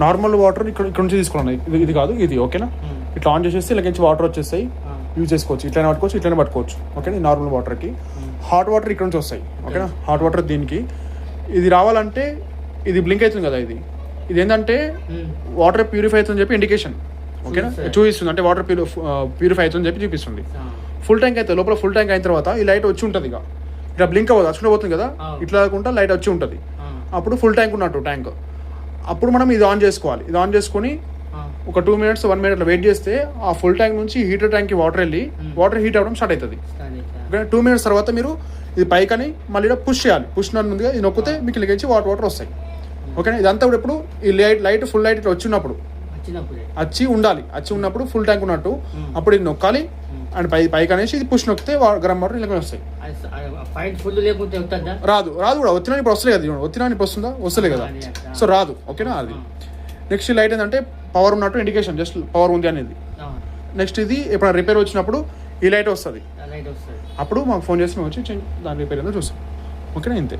Normal water ఇక్కడ నుంచి తీసుకోండి, ఇది కాదు ఇది, ఓకేనా. ఇట్లా ఆన్ చేసేస్తే ఇలా నుంచి వాటర్ వచ్చేస్తాయి, యూజ్ చేసుకోవచ్చు. ఇట్లనే పట్టుకోవచ్చు, ఇట్లనే పట్టుకోవచ్చు, ఓకేనా. నార్మల్ వాటర్కి. హాట్ వాటర్ ఇక్కడ నుంచి వస్తాయి, ఓకేనా. హాట్ వాటర్ దీనికి ఇది రావాలంటే ఇది బ్లింక్ అవుతుంది కదా, ఇది ఏంటంటే వాటర్ ప్యూరిఫై అవుతుందని చెప్పి ఇండికేషన్, ఓకేనా, చూపిస్తుంది. అంటే వాటర్ ప్యూరిఫై అవుతుందని చెప్పి చూపిస్తుంది. ఫుల్ ట్యాంక్ అయితే లోపల ఫుల్ ట్యాంక్ అయిన తర్వాత ఈ లైట్ వచ్చి ఉంటుంది, ఇక ఇట్లా బ్లింక్ అవ్వదు, అచ్చుకుంటూ పోతుంది కదా, ఇట్లా కాకుండా లైట్ వచ్చి ఉంటుంది. అప్పుడు ఫుల్ ట్యాంక్ ఉన్నట్టు ట్యాంక్. అప్పుడు మనం ఇది ఆన్ చేసుకోవాలి. ఇది ఆన్ చేసుకొని ఒక 2 minutes 1 minute అట్లా వెయిట్ చేస్తే ఆ ఫుల్ ట్యాంక్ నుంచి హీటర్ ట్యాంక్కి వాటర్ వెళ్ళి వాటర్ హీట్ అవ్వడం స్టార్ట్ అవుతుంది. ఓకే, 2 minutes తర్వాత మీరు ఇది పైకని మళ్ళీ పుష్ చేయాలి. పుష్ ముందుగా ఇది నొక్కితే మీకు ఇలాగేసి వాటర్ వస్తాయి, ఓకేనా. ఇదంతా కూడా ఇప్పుడు ఈ లైట్ ఫుల్ లైట్ ఇట్లా వచ్చినప్పుడు వచ్చి ఉండాలి, వచ్చి ఉన్నప్పుడు ఫుల్ ట్యాంక్ ఉన్నట్టు అప్పుడు ఇది నొక్కాలి. అండ్ పైకి అనేసి ఇది పుష్ నొక్కితే గరం వాటర్ ఇలా వస్తాయి. రాదు కూడా, వచ్చినా ఇప్పుడు వస్తలే కదా, వచ్చినా ఇప్పుడు వస్తుందా, వస్తలే కదా, సో రాదు, ఓకేనా. అది నెక్స్ట్ లైట్ ఏంటంటే పవర్ ఉన్నట్టు ఇండికేషన్, జస్ట్ పవర్ ఉంది అనేది. నెక్స్ట్ ఇది ఎప్పుడైనా రిపేర్ వచ్చినప్పుడు ఈ లైట్ వస్తుంది, అప్పుడు మాకు ఫోన్ చేసి మేము వచ్చి దాని రిపేర్ ఏందో చూస్తాం, ఓకేనా. ఇంతే.